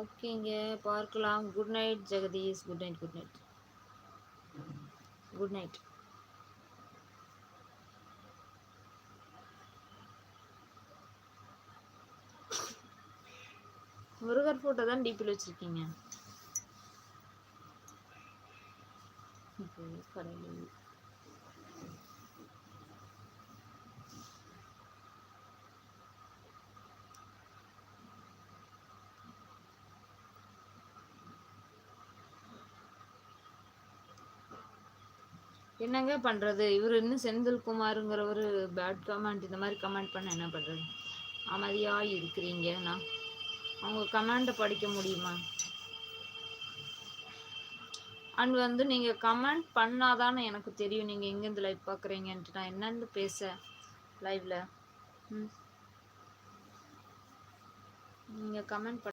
ஓகேங்க, பார்க்கலாம். Good night Jagadish. Good night, good night, good night. Murugar photo தான் டிபியில் வச்சுருக்கீங்க. கடவுள். என்னங்க பண்ணுறது? இவர் இன்னும் செந்தில்குமாருங்கிறவர் பேட் கமெண்ட் இந்த மாதிரி கமெண்ட் பண்ண என்ன பண்ணுறது? அமைதியாக இருக்கிறீங்கன்னா அவங்க கமெண்ட்டை படிக்க முடியுமா? அண்ட் வந்து நீங்கள் கமெண்ட் பண்ணாதானே எனக்கு தெரியும் நீங்கள் எங்கேருந்து லைவ் பார்க்குறீங்கன்ட்டு நான் என்னென்னு பேச லைவில். நீங்கள் கமெண்ட்